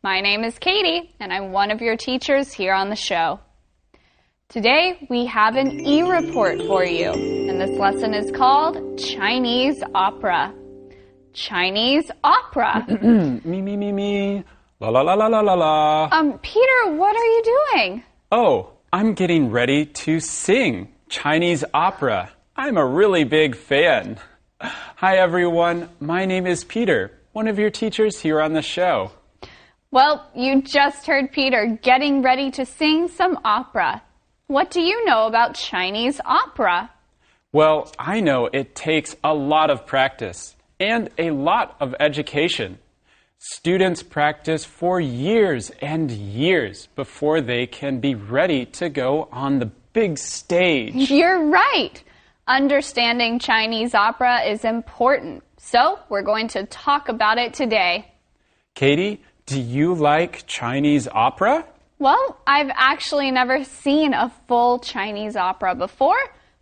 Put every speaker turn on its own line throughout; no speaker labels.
My name is Katie, and I'm one of your teachers here on the show. Today, we have an e-report for you, and this lesson is called Chinese Opera. Chinese Opera.
Me. La la la la la la la.
Peter, what are you doing?
Oh, I'm getting ready to sing Chinese opera. I'm a really big fan. Hi everyone, my name is Peter, one of your teachers here on the show.
Well, you just heard Peter getting ready to sing some opera. What do you know about Chinese opera?
Well, I know it takes a lot of practice and a lot of education. Students practice for years and years before they can be ready to go on the big stage.
You're right. Understanding Chinese opera is important, so we're going to talk about it today.
Katie, do you like Chinese opera?
Well, I've actually never seen a full Chinese opera before,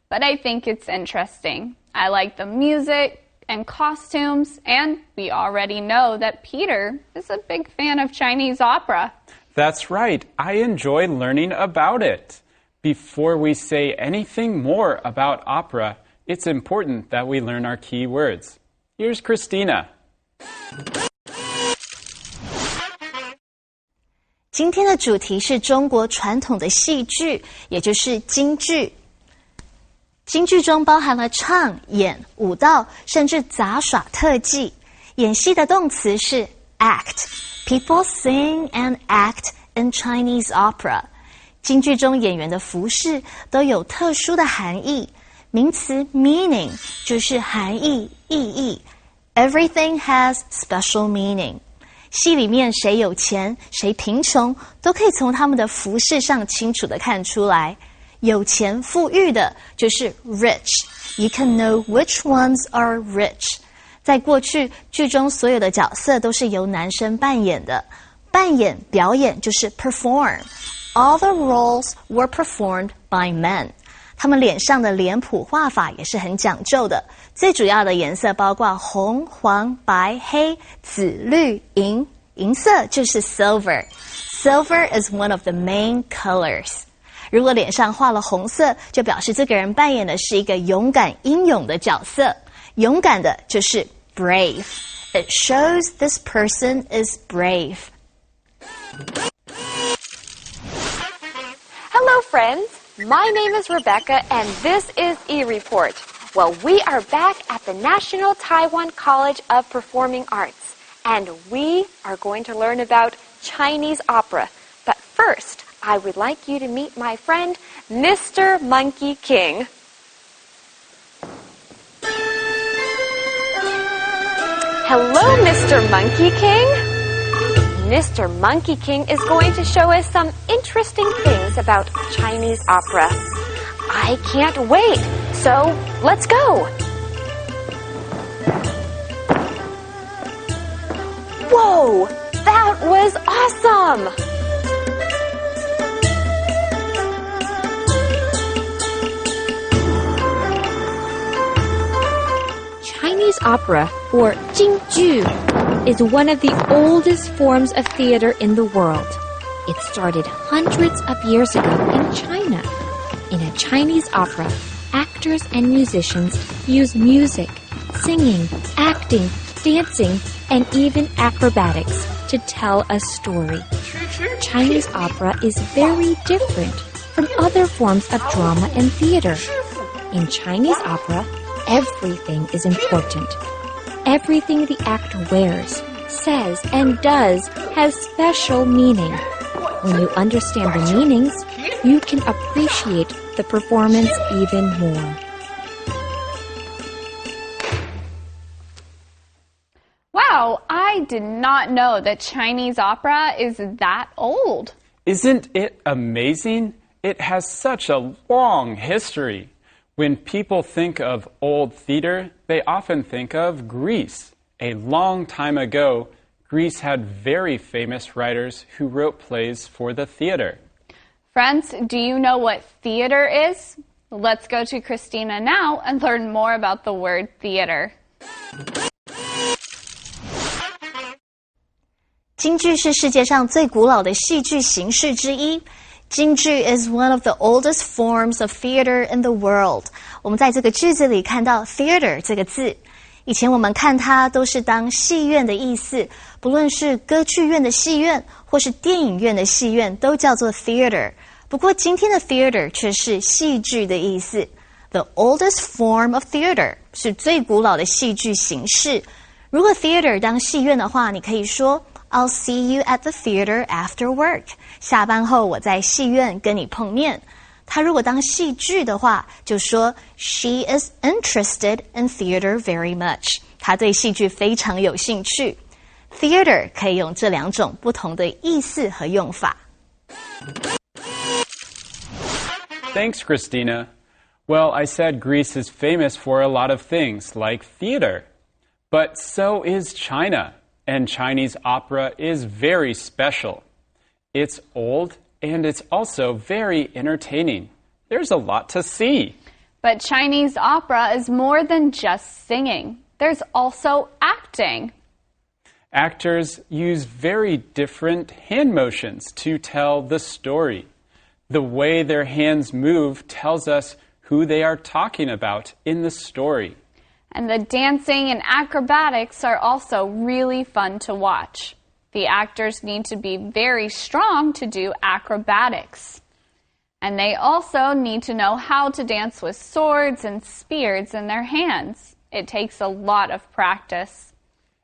but I think it's interesting. I like the music and costumes, and we already know that Peter is a big fan of Chinese opera.
That's right. I enjoy learning about it. Before we say anything more about opera, it's important that we learn our key words. Here's Christina.
今天的主题是中国传统的戏剧，也就是京剧。京剧中包含了唱、演、舞蹈，甚至杂耍特技。演戏的动词是 act. People sing and act in Chinese opera. 京剧中演员的服饰都有特殊的含义。名词 meaning 就是含义、意义。Everything has special meaning. 戏里面谁有钱，谁贫穷，都可以从他们的服饰上清楚地看出来。有钱富裕的就是 rich. You can know which ones are rich. 在过去，剧中所有的角色都是由男生扮演的。扮演、表演就是 perform.All the roles were performed by men. 他们脸上的脸谱画法也是很讲究的，最主要的颜色包括红、黄、白、黑、紫、绿、银。银色就是 silver. Silver is one of the main colors. 如果脸上画了红色，就表示这个人扮演的是一个勇敢、英勇的角色。勇敢的就是 brave. It shows this person is brave.Hello,
friends. My name is Rebecca, and this is eReport. Well, we are back at the National Taiwan College of Performing Arts, and we are going to learn about Chinese opera. But first, I would like you to meet my friend, Mr. Monkey King. Hello, Mr. Monkey King.Mr. Monkey King is going to show us some interesting things about Chinese opera. I can't wait, so let's go! Whoa! That was awesome! Chinese opera, or Jingju, is one of the oldest forms of theater in the world. It started hundreds of years ago in China. In a Chinese opera, actors and musicians use music, singing, acting, dancing, and even acrobatics to tell a story. Chinese opera is very different from other forms of drama and theater. In Chinese opera, everything is important.Everything the actor wears, says, and does has special meaning. When you understand the meanings, you can appreciate the performance even more.
Wow, I did not know that Chinese opera is that old.
Isn't it amazing? It has such a long history.When people think of old theater, they often think of Greece. A long time ago, Greece had very famous writers who wrote plays for the theater.
Friends, do you know what theater is? Let's go to Christina now and learn more about the word theater.
京剧是世界上最古老的戏剧形式之一。京剧 is one of the oldest forms of theater in the world. 我们在这个句子里看到 theater 这个字，以前我们看它都是当戏院的意思，不论是歌剧院的戏院或是电影院的戏院都叫做 theater。不过今天的 theater 却是戏剧的意思。The oldest form of theater 是最古老的戏剧形式。如果 theater 当戏院的话，你可以说I'll see you at the theater after work. 下班后我在戏院跟你碰面。他如果当戏剧的话，就说 She is interested in theater very much. 他对戏剧非常有兴趣。Theater 可以用这两种不同的意思和用法。
Thanks, Christina. Well, I said Greece is famous for a lot of things, like theater. But so is China, and Chinese opera is very special. It's old, and it's also very entertaining. There's a lot to see.
But Chinese opera is more than just singing. There's also acting.
Actors use very different hand motions to tell the story. The way their hands move tells us who they are talking about in the story.
And the dancing and acrobatics are also really fun to watch. The actors need to be very strong to do acrobatics. And they also need to know how to dance with swords and spears in their hands. It takes a lot of practice.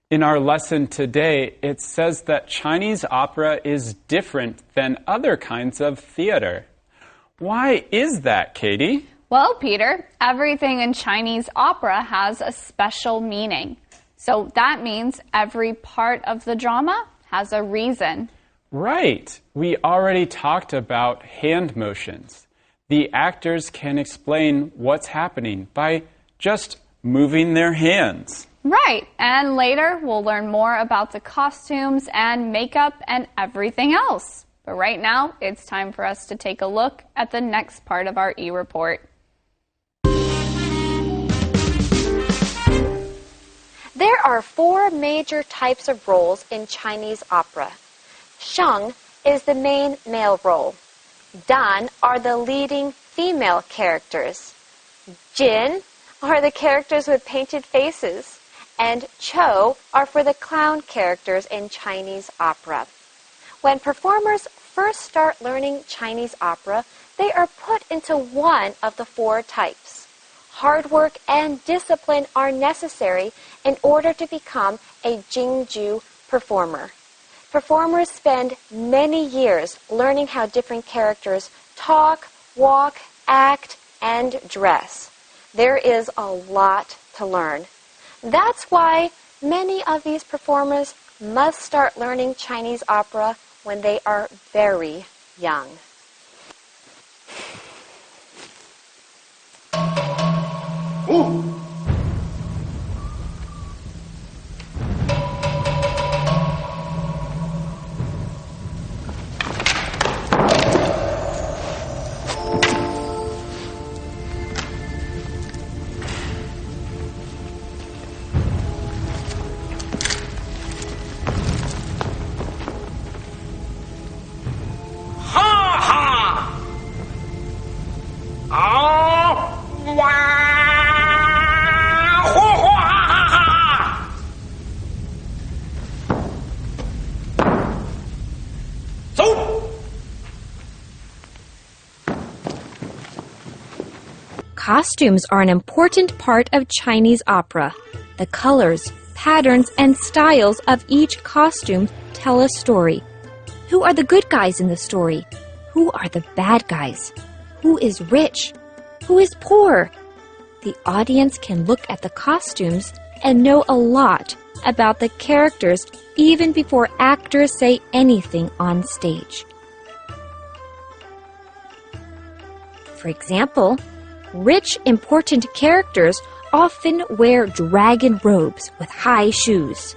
In our lesson today, it says that Chinese opera is different than other kinds of theater. Why is that, Katie?
Well, Peter, everything in Chinese opera has a special meaning. So that means every part of the drama has a reason.
Right. We already talked about hand motions. The actors can explain what's happening by just moving their hands.
Right. And later we'll learn more about the costumes and makeup and everything else. But right now, it's time for us to take a look at the next part of our e-report.
There are 4 major types of roles in Chinese opera. Sheng is the main male role. Dan are the leading female characters. Jin are the characters with painted faces. And Chou are for the clown characters in Chinese opera. When performers first start learning Chinese opera, they are put into one of the 4 types. Hard work and discipline are necessary in order to become a Jingju performer. Performers spend many years learning how different characters talk, walk, act, and dress. There is a lot to learn. That's why many of these performers must start learning Chinese opera when they are very young.
Costumes are an important part of Chinese opera. The colors, patterns, and styles of each costume tell a story. Who are the good guys in the story? Who are the bad guys? Who is rich? Who is poor? The audience can look at the costumes and know a lot about the characters even before actors say anything on stage. For example, rich, important characters often wear dragon robes with high shoes.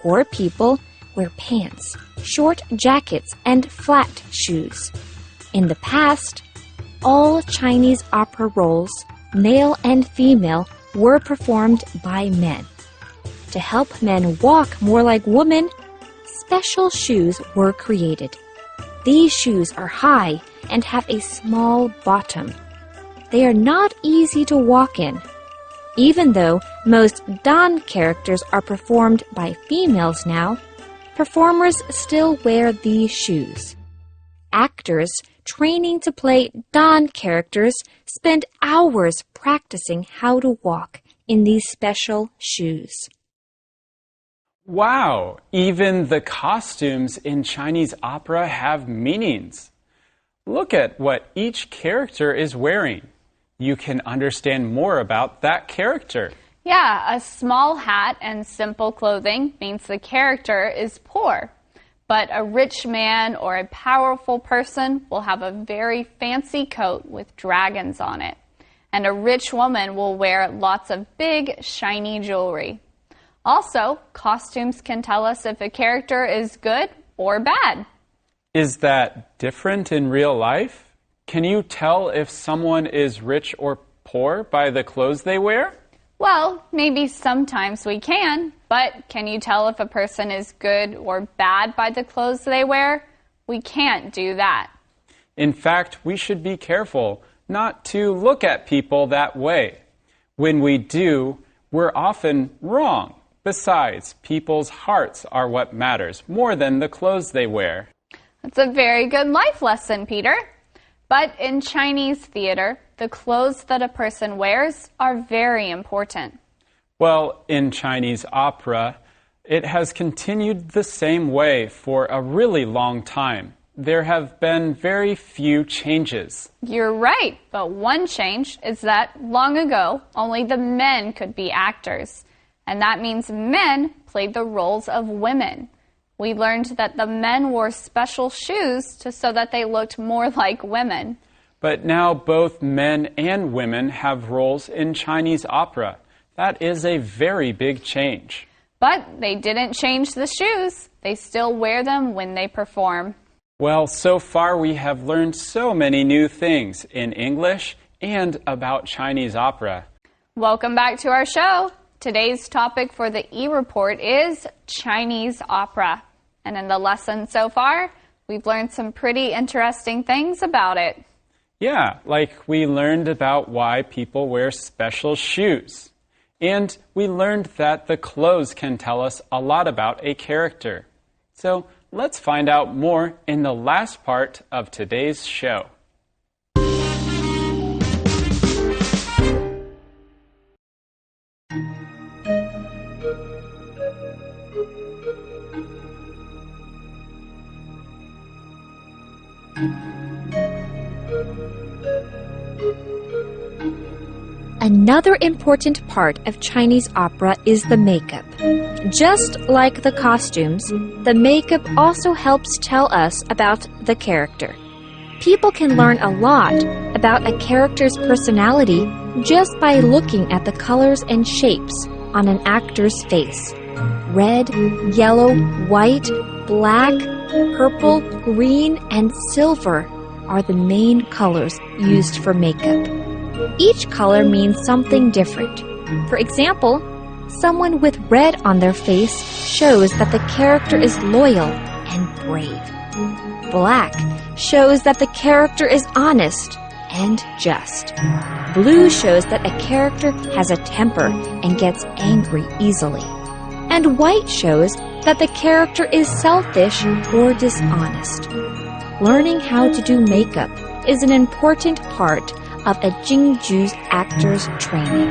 Poor people wear pants, short jackets, and flat shoes. In the past, all Chinese opera roles, male and female, were performed by men. To help men walk more like women, special shoes were created. These shoes are high and have a small bottom. They are not easy to walk in. Even though most Dan characters are performed by females now, performers still wear these shoes. Actors training to play Dan characters spend hours practicing how to walk in these special shoes.
Wow, even the costumes in Chinese opera have meanings. Look at what each character is wearing. You can understand more about that character.
Yeah, a small hat and simple clothing means the character is poor. But a rich man or a powerful person will have a very fancy coat with dragons on it. And a rich woman will wear lots of big, shiny jewelry. Also, costumes can tell us if a character is good or bad.
Is that different in real life? Can you tell if someone is rich or poor by the clothes they wear?
Well, maybe sometimes we can, but can you tell if a person is good or bad by the clothes they wear? We can't do that.
In fact, we should be careful not to look at people that way. When we do, we're often wrong. Besides, people's hearts are what matters more than the clothes they wear.
That's a very good life lesson, Peter. But in Chinese theater, the clothes that a person wears are very important.
Well, in Chinese opera, it has continued the same way for a really long time. There have been very few changes.
You're right, but one change is that long ago, only the men could be actors. And that means men played the roles of women. We learned that the men wore special shoes so that they looked more like women.
But now both men and women have roles in Chinese opera. That is a very big change.
But they didn't change the shoes. They still wear them when they perform.
Well, so far we have learned so many new things in English and about Chinese opera.
Welcome back to our show. Today's topic for the e-report is Chinese opera. And in the lesson so far, we've learned some pretty interesting things about it.
Yeah, like we learned about why people wear special shoes. And we learned that the clothes can tell us a lot about a character. So let's find out more in the last part of today's show.
Another important part of Chinese opera is the makeup. Just like the costumes, the makeup also helps tell us about the character. People can learn a lot about a character's personality just by looking at the colors and shapes on an actor's face. Red, yellow, white, black, purple, green, and silver are the main colors used for makeup. Each color means something different. For example, someone with red on their face shows that the character is loyal and brave. Black shows that the character is honest and just. Blue shows that a character has a temper and gets angry easily. And white shows that the character is selfish or dishonest. Learning how to do makeup is an important part of a Jingju's actor's training.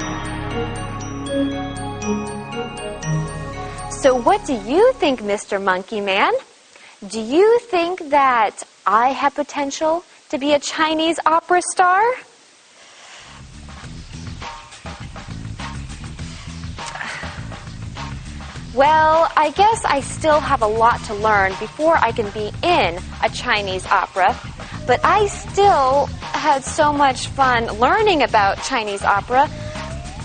So what do you think, Mr. Monkey Man? Do you think that I have potential to be a Chinese opera star? Well, I guess I still have a lot to learn before I can be in a Chinese opera, but I still had so much fun learning about Chinese opera.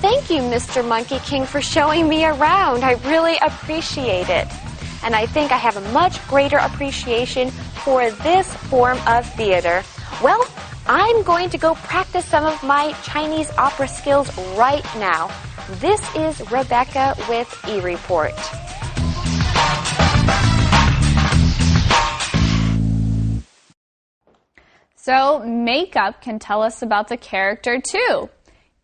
Thank you, Mr. Monkey King, for showing me around. I really appreciate it. And I think I have a much greater appreciation for this form of theater. Well, I'm going to go practice some of my Chinese opera skills right now. This is Rebecca with e-report.
So makeup can tell us about the character too.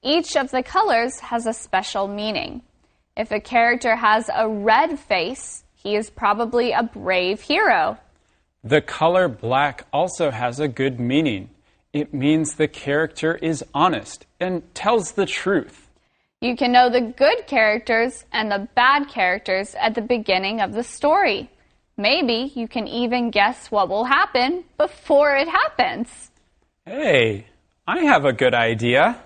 Each of the colors has a special meaning. If a character has a red face, he is probably a brave hero.
The color black also has a good meaning. It means the character is honest and tells the truth.
You can know the good characters and the bad characters at the beginning of the story. Maybe you can even guess what will happen before it happens.
Hey, I have a good idea.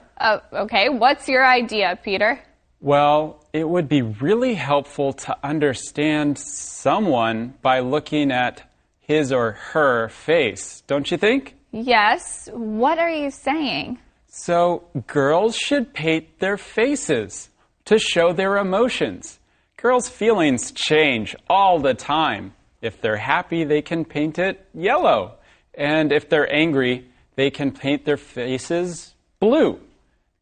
Okay, what's your idea, Peter?
Well, it would be really helpful to understand someone by looking at his or her face, don't you think?
Yes, what are you saying?
So, girls should paint their faces to show their emotions. Girls' feelings change all the time. If they're happy, they can paint it yellow. And if they're angry, they can paint their faces blue.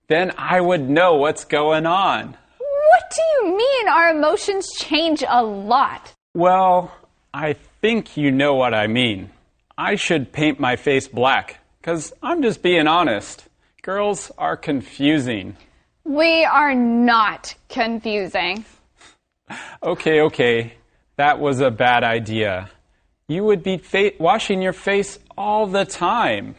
Then I would know what's going on.
What do you mean our emotions change a lot?
Well, I think you know what I mean. I should paint my face black, because I'm just being honest. Girls are confusing.
We are not confusing.
Okay. That was a bad idea. You would be washing your face all the time.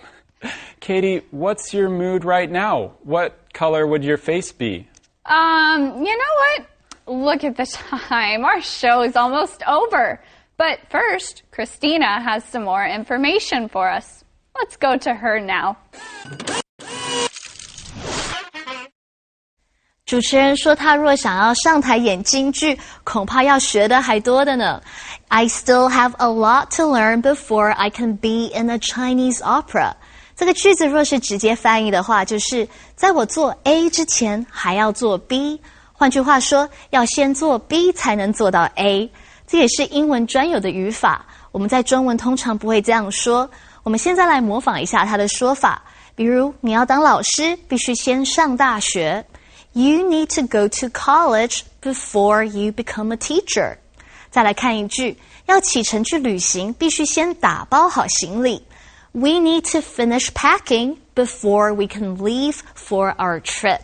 Katie, what's your mood right now? What color would your face be?
You know what? Look at the time. Our show is almost over. But first, Christina has some more information for us. Let's go to her now.
主持人说他若想要上台演京剧，恐怕要学的还多的呢。I still have a lot to learn before I can be in a Chinese opera. 这个句子若是直接翻译的话，就是在我做 A 之前还要做 B。换句话说，要先做 B 才能做到 A。这也是英文专有的语法，我们在中文通常不会这样说。我们现在来模仿一下它的说法，比如你要当老师，必须先上大学。You need to go to college before you become a teacher. 再来看一句，要启程去旅行，必须先打包好行李。We need to finish packing before we can leave for our trip.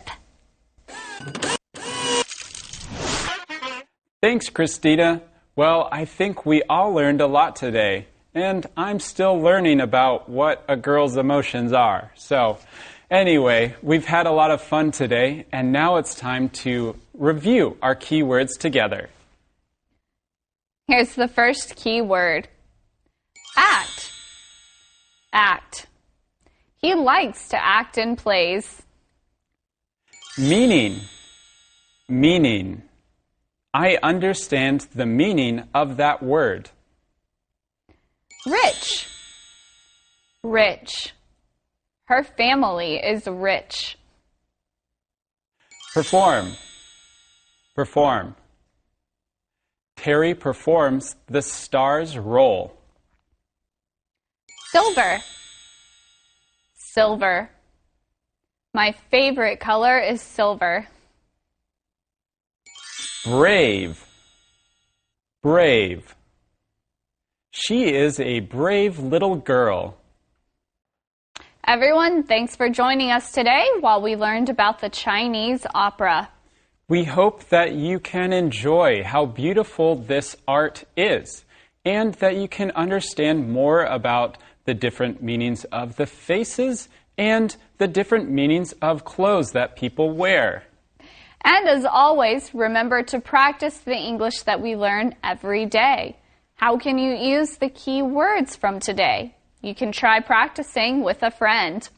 Thanks, Christina. Well, I think we all learned a lot today, and I'm still learning about what a girl's emotions are. So, anyway, we've had a lot of fun today, and now it's time to review our key words together.
Here's the first key word. Act. Act. He likes to act in plays.
Meaning. Meaning. I understand the meaning of that word.
Rich. Rich. Her family is rich.
Perform. Perform. Terry performs the star's role.
Silver. Silver. My favorite color is silver.
Brave. Brave. She is a brave little girl.
Everyone, thanks for joining us today while we learned about the Chinese opera.
We hope that you can enjoy how beautiful this art is and that you can understand more about the different meanings of the faces and the different meanings of clothes that people wear.
And as always, remember to practice the English that we learn every day. How can you use the key words from today? You can try practicing with a friend.